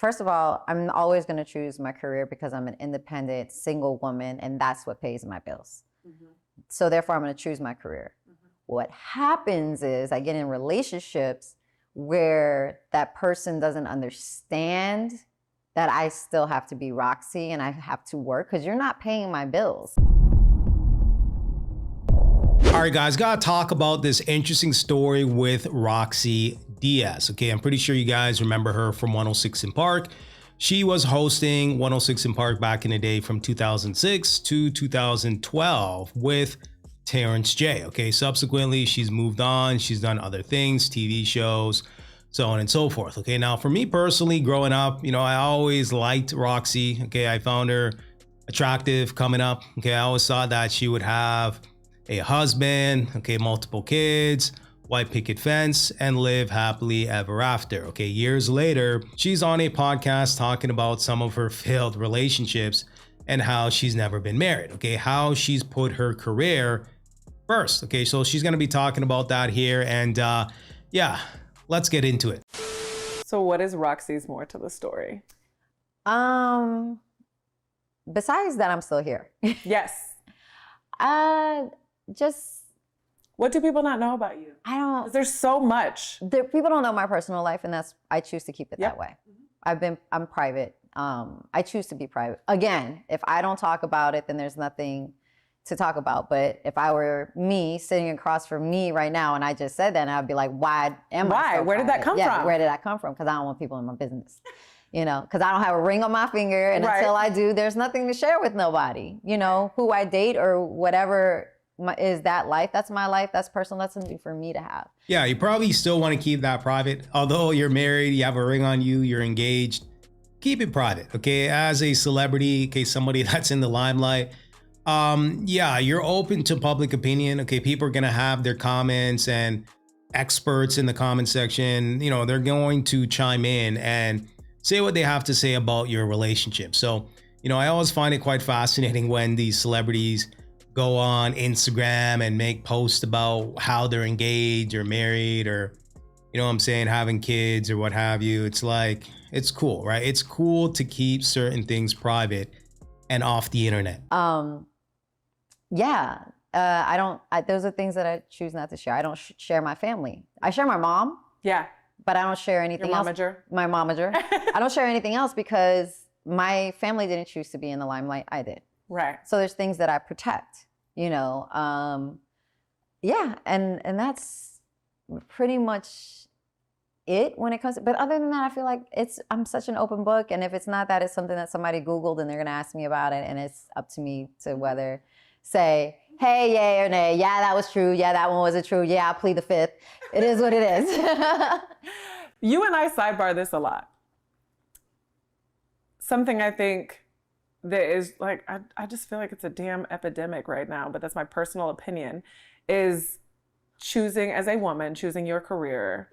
First of all, I'm always going to choose my career because I'm an independent single woman and that's what pays my bills. So therefore, I'm going to choose my career. What happens is I get in relationships where that person doesn't understand that I still have to be Roxy and I have to work because you're not paying my bills. All right, guys, gotta talk about this interesting story with Roxy Diaz. Okay, I'm pretty sure you guys remember her from 106 in Park. She was hosting 106 in Park back in the day from 2006 to 2012 with Terrence J. Okay, subsequently, she's moved on. She's done other things, TV shows, so on and so forth. Okay, now for me personally, growing up, I always liked Roxy. Okay, I found her attractive coming up. Okay, I always thought that she would have a husband, okay, multiple kids, white picket fence, and live happily ever after. Okay, years later, she's on a podcast talking about some of her failed relationships and how she's never been married. Okay, how she's put her career first. Okay, so she's gonna be talking about that here, and yeah, let's get into it. So what is Roxy's more to the story? Besides that, I'm still here. Yes. Just What do people not know about you? I don't. 'Cause there's so much. People don't know my personal life, and I choose to keep it that way. I'm private. I choose to be private. Again, if I don't talk about it, then there's nothing to talk about. But if I were me sitting across from me right now, and I just said that, and I'd be like, why am I so Where did that private? come from? Where did that come from? Because I don't want people in my business. Because I don't have a ring on my finger, and until I do, there's nothing to share with nobody. Who I date or whatever. Is that life? That's my life. That's personal. That's something for me to have. Yeah, you probably still want to keep that private. Although you're married, you have a ring on you, you're engaged, keep it private, okay? As a celebrity, okay, somebody that's in the limelight, yeah, you're open to public opinion, okay? People are gonna have their comments, and experts in the comment section, they're going to chime in and say what they have to say about your relationship. So, I always find it quite fascinating when these celebrities go on Instagram and make posts about how they're engaged or married or, having kids or what have you. It's like, it's cool, right? It's cool to keep certain things private and off the internet. Yeah. Those are things that I choose not to share. I don't share my family. I share my mom. Yeah. But I don't share anything else. My momager. I don't share anything else because my family didn't choose to be in the limelight. I did. Right. So there's things that I protect, yeah, and that's pretty much it when it comes to, but other than that, I feel like I'm such an open book, and if it's not that, it's something that somebody Googled and they're gonna ask me about it, and it's up to me to whether say, hey, yay or nay, yeah, that was true, yeah, that one wasn't true, yeah, I'll plead the fifth. It is what it is. You and I sidebar this a lot. Something I think that is like, I just feel like it's a damn epidemic right now, but that's my personal opinion, is choosing as a woman, choosing your career.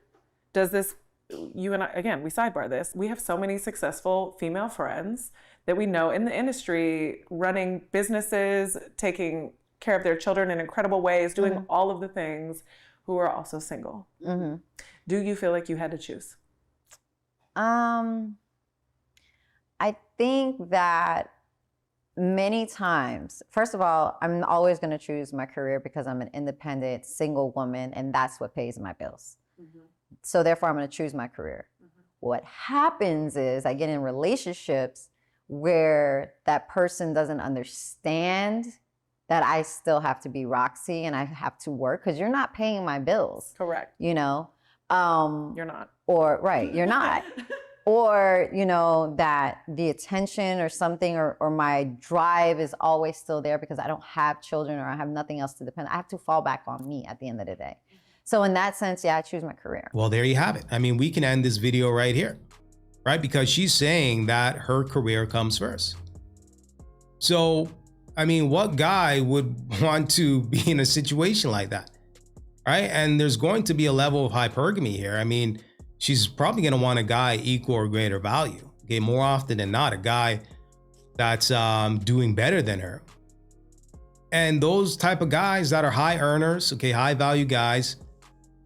Does this, you and I, again, we sidebar this. We have so many successful female friends that we know in the industry, running businesses, taking care of their children in incredible ways, doing all of the things, who are also single. Do you feel like you had to choose? I think that many times, first of all, I'm always going to choose my career because I'm an independent single woman and that's what pays my bills. So therefore, I'm going to choose my career. What happens is I get in relationships where that person doesn't understand that I still have to be Roxy and I have to work because you're not paying my bills. Correct. You're not. Or, right, you're not. Or, that the attention or something or my drive is always still there because I don't have children or I have nothing else to depend on. I have to fall back on me at the end of the day. So in that sense, yeah, I choose my career. Well, there you have it. I mean, we can end this video right here, right? Because she's saying that her career comes first. So, I mean, what guy would want to be in a situation like that, right? And there's going to be a level of hypergamy here. I mean, she's probably going to want a guy equal or greater value. Okay, more often than not, a guy that's doing better than her. And those type of guys that are high earners, okay, high value guys,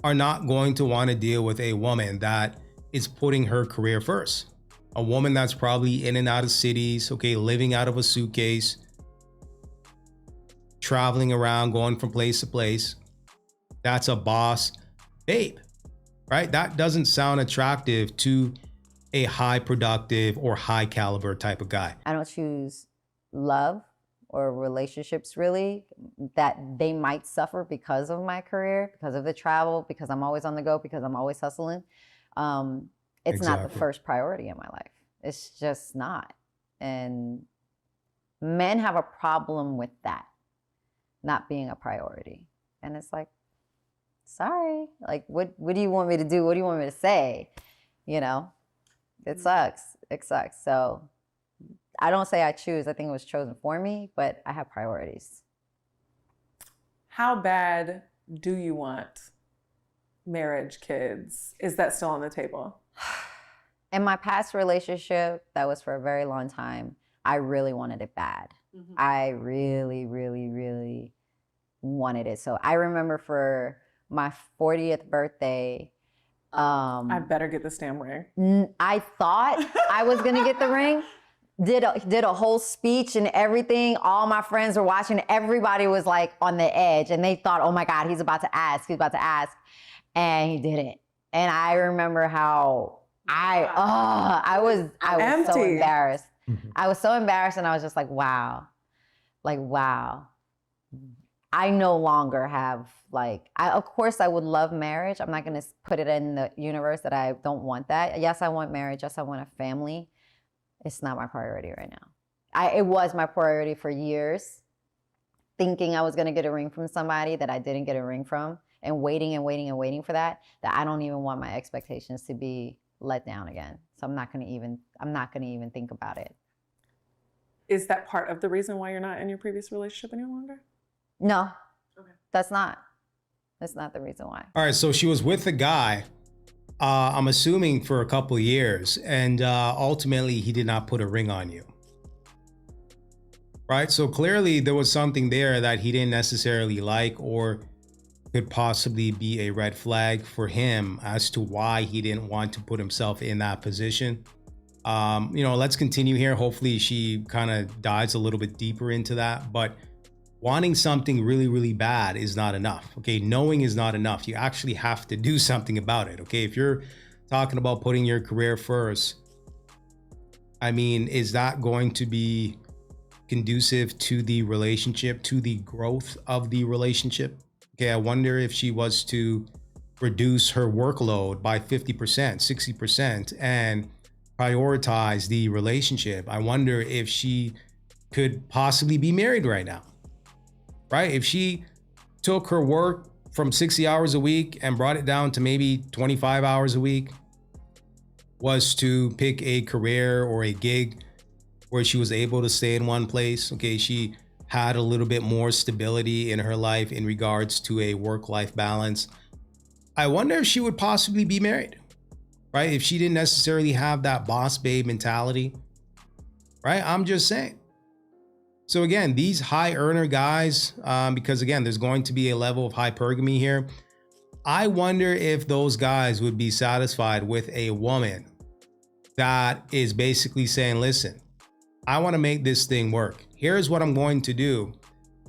are not going to want to deal with a woman that is putting her career first. A woman that's probably in and out of cities, okay, living out of a suitcase, traveling around, going from place to place. That's a boss babe, right? That doesn't sound attractive to a high productive or high caliber type of guy. I don't choose love or relationships really that they might suffer because of my career, because of the travel, because I'm always on the go, because I'm always hustling. It's not the Exactly. first priority in my life. It's just not. And men have a problem with that not being a priority. And it's like, sorry, like, what do you want me to do? What do you want me to say? You know, it sucks. It sucks. So I don't say I choose. I think it was chosen for me, but I have priorities. How bad do you want marriage, kids? Is that still on the table? In my past relationship, that was for a very long time, I really wanted it bad. Mm-hmm. I really, really, really wanted it. So I remember for my 40th birthday, I better get this damn ring. I thought I was gonna get the ring. Did a whole speech and everything. All my friends were watching. Everybody was like on the edge, and they thought, "Oh my God, he's about to ask. He's about to ask," and he didn't. And I remember how I was Empty. so embarrassed. I was so embarrassed, and I was just like, wow. I no longer have of course I would love marriage. I'm not going to put it in the universe that I don't want that. Yes, I want marriage. Yes, I want a family. It's not my priority right now. It was my priority for years, thinking I was going to get a ring from somebody that I didn't get a ring from, and waiting and waiting and waiting for that I don't even want my expectations to be let down again. So I'm not going to even think about it. Is that part of the reason why you're not in your previous relationship any longer? No. Okay. That's not the reason why. All right, so she was with a guy, I'm assuming for a couple of years, and ultimately he did not put a ring on you. Right? So clearly there was something there that he didn't necessarily like, or could possibly be a red flag for him as to why he didn't want to put himself in that position. Let's continue here. Hopefully she kind of dives a little bit deeper into that, but wanting something really, really bad is not enough. Okay. Knowing is not enough. You actually have to do something about it. Okay. If you're talking about putting your career first, I mean, is that going to be conducive to the relationship, to the growth of the relationship? Okay. I wonder if she was to reduce her workload by 50%, 60% and prioritize the relationship, I wonder if she could possibly be married right now. Right? If she took her work from 60 hours a week and brought it down to maybe 25 hours a week, was to pick a career or a gig where she was able to stay in one place. Okay, she had a little bit more stability in her life in regards to a work-life balance. I wonder if she would possibly be married, right? If she didn't necessarily have that boss babe mentality, right? I'm just saying. So again, these high earner guys, because again, there's going to be a level of hypergamy here. I wonder if those guys would be satisfied with a woman that is basically saying, listen, I want to make this thing work. Here's what I'm going to do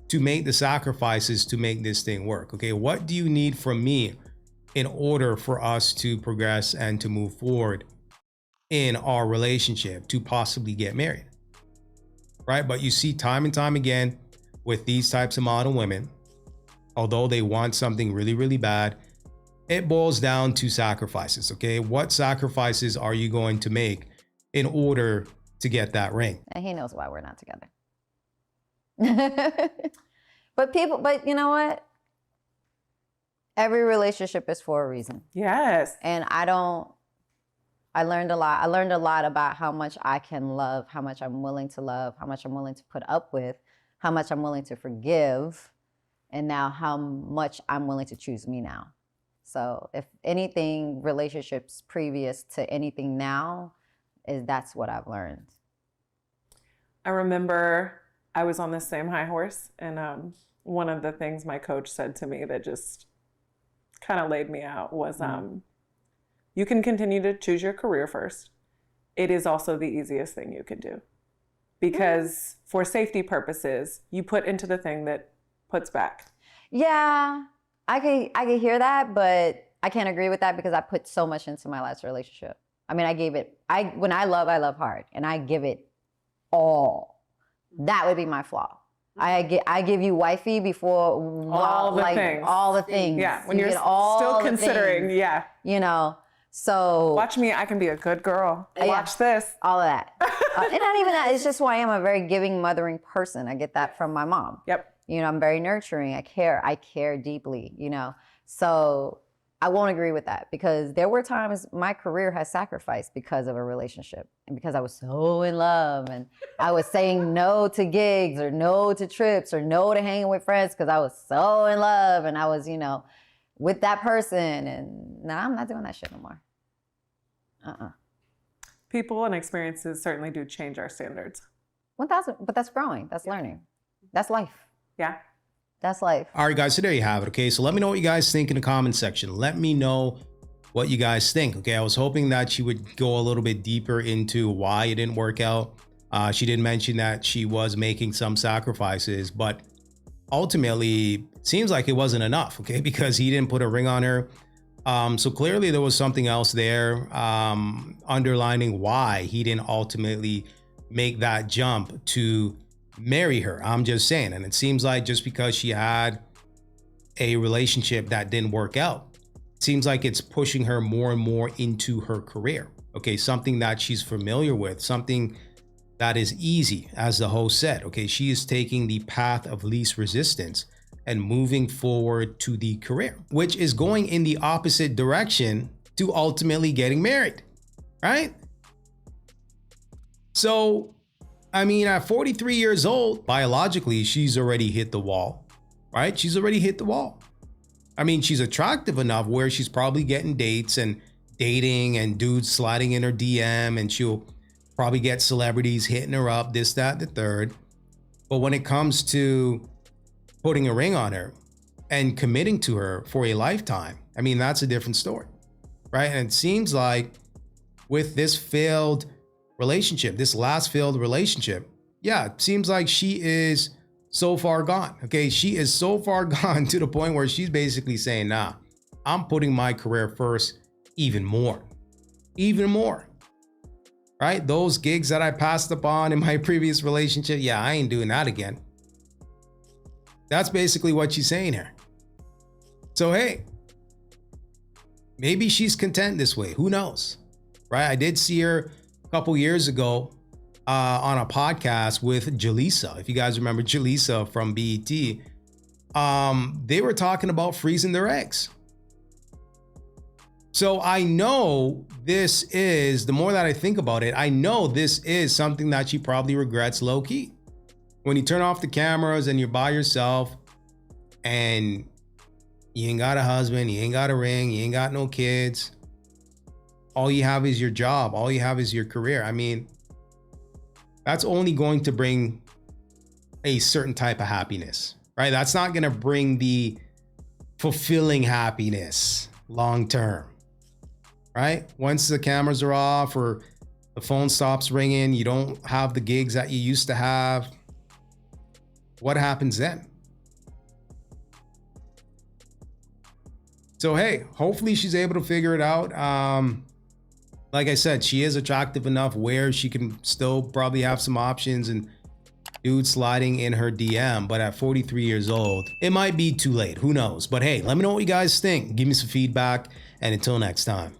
to make the sacrifices to make this thing work. Okay, what do you need from me in order for us to progress and to move forward in our relationship to possibly get married? Right? But you see time and time again with these types of model women, although they want something really, really bad, it boils down to sacrifices. Okay. What sacrifices are you going to make in order to get that ring? And he knows why we're not together. But you know what? Every relationship is for a reason. Yes. And I learned a lot. I learned a lot about how much I can love, how much I'm willing to love, how much I'm willing to put up with, how much I'm willing to forgive, and now how much I'm willing to choose me now. So if anything, relationships previous to anything now, that's what I've learned. I remember I was on this same high horse, and one of the things my coach said to me that just kind of laid me out was, you can continue to choose your career first. it is also the easiest thing you can do. Because for safety purposes, you put into the thing that puts back. Yeah, I can hear that, but I can't agree with that because I put so much into my last relationship. I mean, when I love hard, and I give it all. That would be my flaw. I give you wifey before all the things. All the things. Yeah, when you're still considering, things, yeah. You know, so. Watch me, I can be a good girl. Watch this. All of that. And not even that, it's just who I am, a very giving, mothering person. I get that from my mom. Yep. You know, I'm very nurturing. I care deeply, you know. So I won't agree with that because there were times my career has sacrificed because of a relationship and because I was so in love and I was saying no to gigs or no to trips or no to hanging with friends because I was so in love and I was, you know, with that person. And now I'm not doing that shit no more. People and experiences certainly do change our standards. 1,000, but that's growing. That's learning. That's life. Yeah. That's life. All right, guys, so there you have it. Okay, so let me know what you guys think in the comment section. Let me know what you guys think. Okay, I was hoping that she would go a little bit deeper into why it didn't work out. She did mention that she was making some sacrifices, but ultimately it seems like it wasn't enough, okay, because he didn't put a ring on her. So clearly there was something else there underlining why he didn't ultimately make that jump to marry her. I'm just saying. And it seems like just because she had a relationship that didn't work out, it seems like it's pushing her more and more into her career. Okay, something that she's familiar with, something that is easy, as the host said. Okay, she is taking the path of least resistance and moving forward to the career, which is going in the opposite direction to ultimately getting married, right? So, I mean, at 43 years old, biologically, she's already hit the wall, right? She's already hit the wall. I mean, she's attractive enough where she's probably getting dates and dating and dudes sliding in her DM, and she'll probably get celebrities hitting her up, this, that, the third. But when it comes to putting a ring on her and committing to her for a lifetime, I mean, that's a different story, right? And it seems like with this failed relationship, this last failed relationship, yeah, it seems like she is so far gone. Okay, she is so far gone to the point where she's basically saying, nah, I'm putting my career first even more, right? Those gigs that I passed up on in my previous relationship, yeah, I ain't doing that again. That's basically what she's saying here. So, hey, maybe she's content this way. Who knows, right? I did see her a couple years ago on a podcast with Jaleesa. If you guys remember Jaleesa from BET, they were talking about freezing their eggs. So I know this is, the more that I think about it, I know this is something that she probably regrets low key. When you turn off the cameras and you're by yourself and you ain't got a husband, you ain't got a ring, you ain't got no kids, all you have is your job, all you have is your career. I mean, that's only going to bring a certain type of happiness, right? That's not going to bring the fulfilling happiness long term, right? Once the cameras are off or the phone stops ringing, you don't have the gigs that you used to have. What happens then? So, hey, hopefully she's able to figure it out. Like I said, she is attractive enough where she can still probably have some options and dudes sliding in her DM. But at 43 years old, it might be too late. Who knows? But hey, let me know what you guys think. Give me some feedback. And until next time.